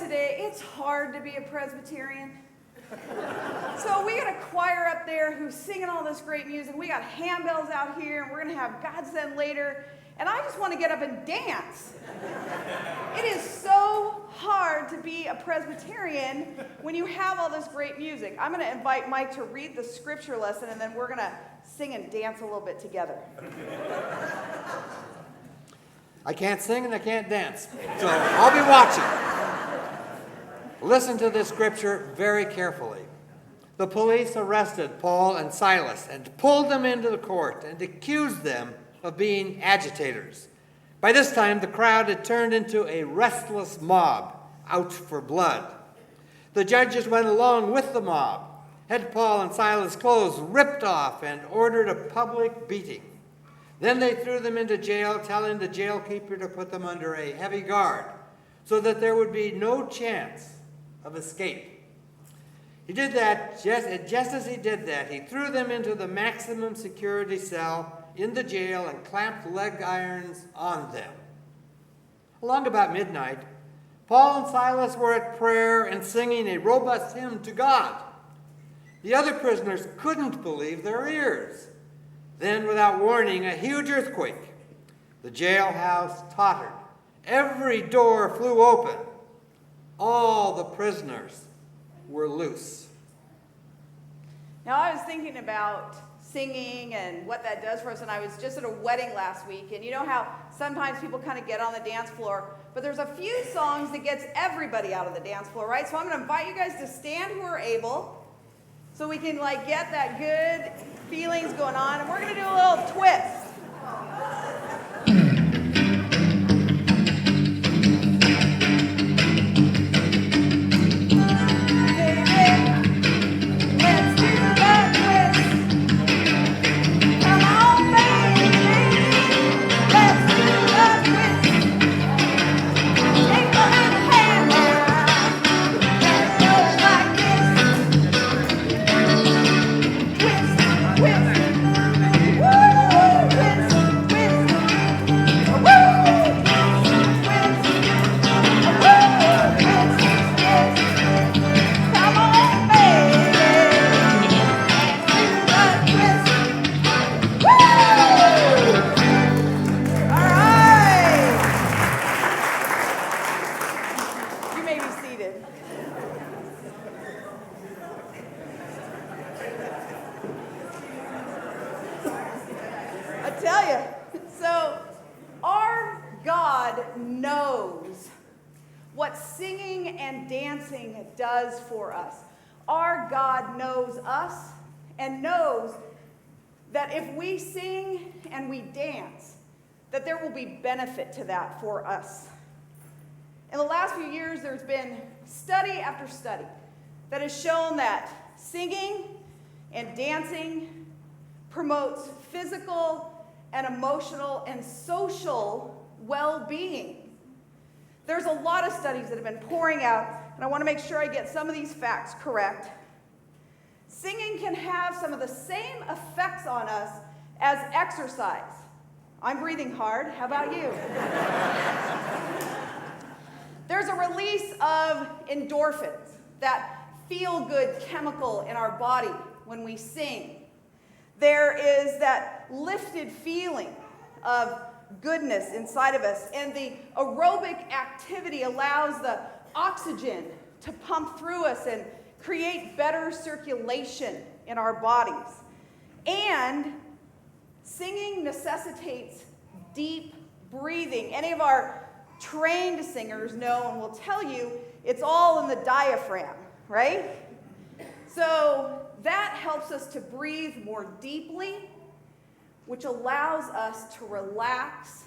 today, it's hard to be a Presbyterian. So we got a choir up there who's singing all this great music. We got handbells out here, and we're going to have God Send later. And I just want to get up and dance. It is so hard to be a Presbyterian when you have all this great music. I'm going to invite Mike to read the scripture lesson, and then we're going to sing and dance a little bit together. I can't sing and I can't dance, so I'll be watching. Listen to this scripture very carefully. The police arrested Paul and Silas and pulled them into the court and accused them of being agitators. By this time, the crowd had turned into a restless mob out for blood. The judges went along with the mob, had Paul and Silas' clothes ripped off, and ordered a public beating. Then they threw them into jail, telling the jailkeeper to put them under a heavy guard so that there would be no chance of escape. He did that, just as he did that, he threw them into the maximum security cell in the jail and clamped leg irons on them. Along about midnight, Paul and Silas were at prayer and singing a robust hymn to God. The other prisoners couldn't believe their ears. Then, without warning, a huge earthquake. The jailhouse tottered. Every door flew open. All the prisoners were loose. Now, I was thinking about singing and what that does for us, and I was just at a wedding last week, and you know how sometimes people kind of get on the dance floor, but there's a few songs that gets everybody out of the dance floor, right? So I'm going to invite you guys to stand who are able, so we can get that good feelings going on, and we're going to do a little twist. Does for us. Our God knows us and knows that if we sing and we dance, that there will be benefit to that for us. In the last few years, there's been study after study that has shown that singing and dancing promotes physical and emotional and social well-being. There's a lot of studies that have been pouring out, and I want to make sure I get some of these facts correct. Singing can have some of the same effects on us as exercise. I'm breathing hard. How about you? There's a release of endorphins, that feel-good chemical in our body when we sing. There is that lifted feeling of goodness inside of us, and the aerobic activity allows the oxygen to pump through us and create better circulation in our bodies. And singing necessitates deep breathing. Any of our trained singers know and will tell you it's all in the diaphragm, right? So that helps us to breathe more deeply, which allows us to relax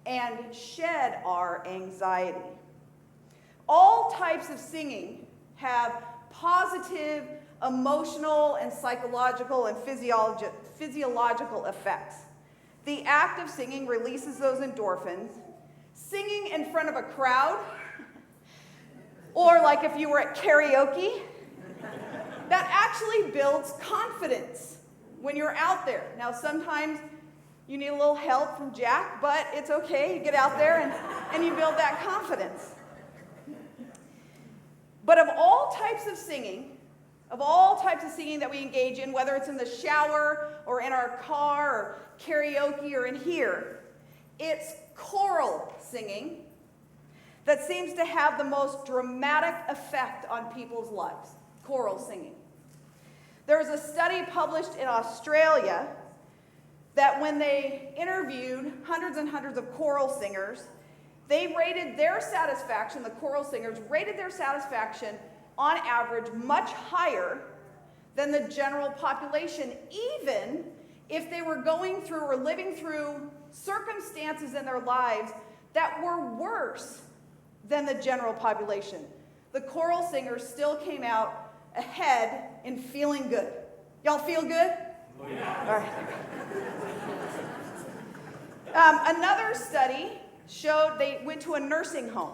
and shed our anxiety. All types of singing have positive emotional and psychological and physiological effects. The act of singing releases those endorphins. Singing in front of a crowd, or like if you were at karaoke, that actually builds confidence when you're out there. Now, sometimes you need a little help from Jack, but it's okay. You get out there and you build that confidence. But of all types of singing that we engage in, whether it's in the shower or in our car or karaoke or in here, it's choral singing that seems to have the most dramatic effect on people's lives. Choral singing. There was a study published in Australia that when they interviewed hundreds and hundreds of choral singers, they rated their satisfaction, the choral singers rated their satisfaction on average much higher than the general population, even if they were going through or living through circumstances in their lives that were worse than the general population. The choral singers still came out ahead in feeling good. Y'all feel good? Oh, yeah. All right. Another study showed they went to a nursing home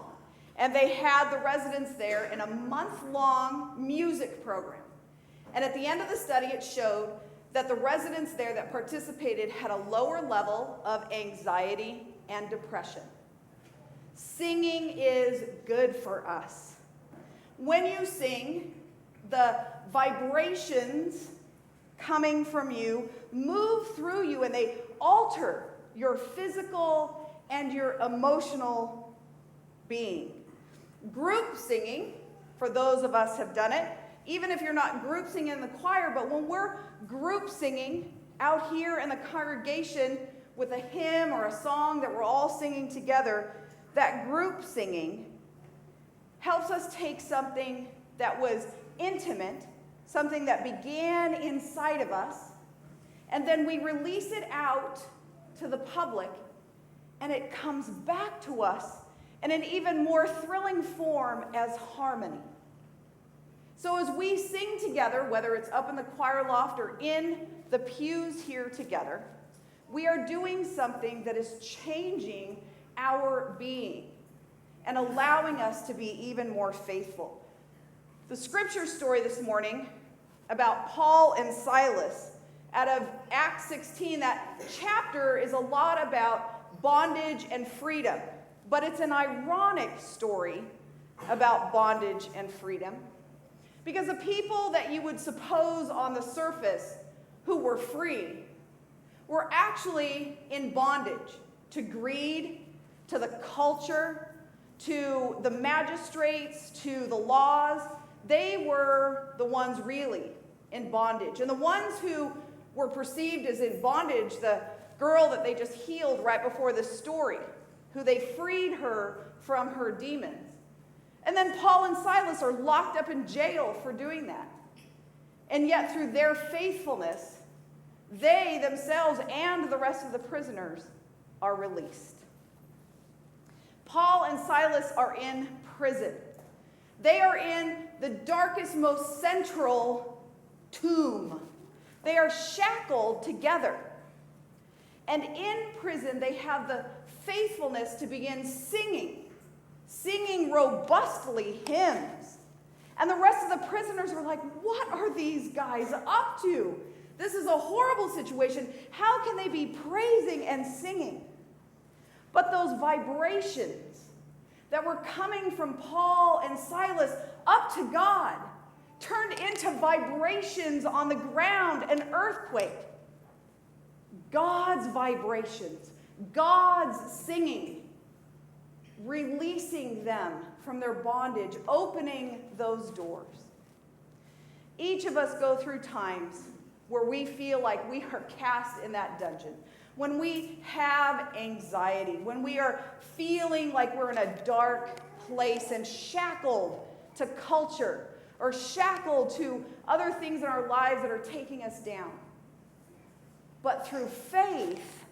and they had the residents there in a month-long music program. And at the end of the study, it showed that the residents there that participated had a lower level of anxiety and depression. Singing is good for us. When you sing, the vibrations coming from you move through you and they alter your physical and your emotional being. Group singing, for those of us have done it, even if you're not group singing in the choir, but when we're group singing out here in the congregation with a hymn or a song that we're all singing together, that group singing helps us take something that was intimate, something that began inside of us, and then we release it out to the public, and it comes back to us in an even more thrilling form as harmony. So as we sing together, whether it's up in the choir loft or in the pews here together, we are doing something that is changing our being and allowing us to be even more faithful. The scripture story this morning about Paul and Silas out of Acts 16, that chapter is a lot about bondage and freedom, but it's an ironic story about bondage and freedom. Because the people that you would suppose on the surface who were free were actually in bondage to greed, to the culture, to the magistrates, to the laws. They were the ones really in bondage. And the ones who were perceived as in bondage, the girl that they just healed right before this story, who they freed her from her demons. And then Paul and Silas are locked up in jail for doing that. And yet through their faithfulness, they themselves and the rest of the prisoners are released. Paul and Silas are in prison. They are in the darkest, most central tomb. They are shackled together. And in prison, they have the faithfulness to begin singing robustly hymns. And the rest of the prisoners are like, what are these guys up to? This is a horrible situation. How can they be praising and singing? But those vibrations that were coming from Paul and Silas up to God turned into vibrations on the ground, an earthquake. God's vibrations, God's singing, releasing them from their bondage, opening those doors. Each of us go through times where we feel like we are cast in that dungeon, when we have anxiety, when we are feeling like we're in a dark place and shackled to culture or shackled to other things in our lives that are taking us down. But through faith,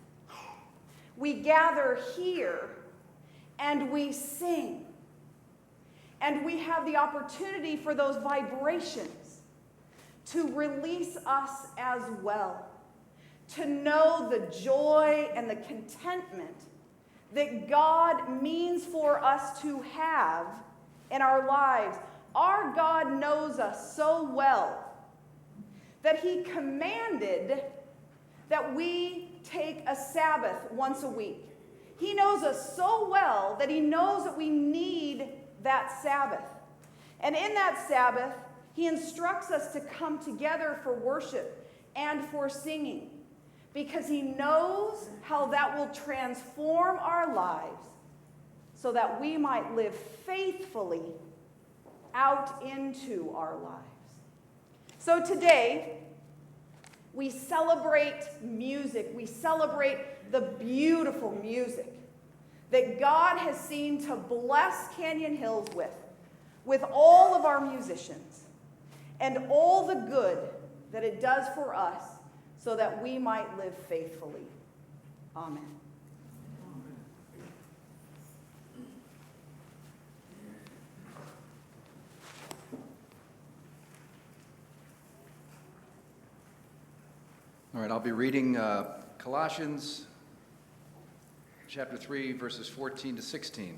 we gather here and we sing. And we have the opportunity for those vibrations to release us as well. To know the joy and the contentment that God means for us to have in our lives. Our God knows us so well that He commanded that we take a Sabbath once a week. He knows us so well that He knows that we need that Sabbath. And in that Sabbath, he instructs us to come together for worship and for singing, because he knows how that will transform our lives so that we might live faithfully out into our lives. So today, we celebrate music. We celebrate the beautiful music that God has seen to bless Canyon Hills with all of our musicians, and all the good that it does for us so that we might live faithfully. Amen. All right, I'll be reading Colossians chapter 3, verses 14 to 16.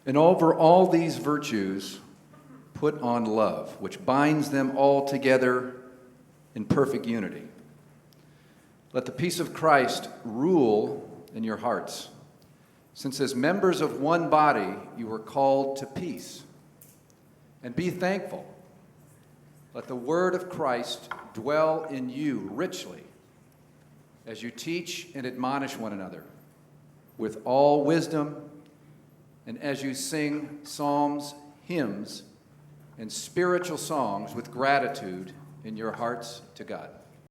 And over all these virtues, put on love, which binds them all together in perfect unity. Let the peace of Christ rule in your hearts, since as members of one body you were called to peace. And be thankful. Let the word of Christ dwell in you richly, as you teach and admonish one another with all wisdom, and as you sing psalms, hymns, and spiritual songs with gratitude in your hearts to God.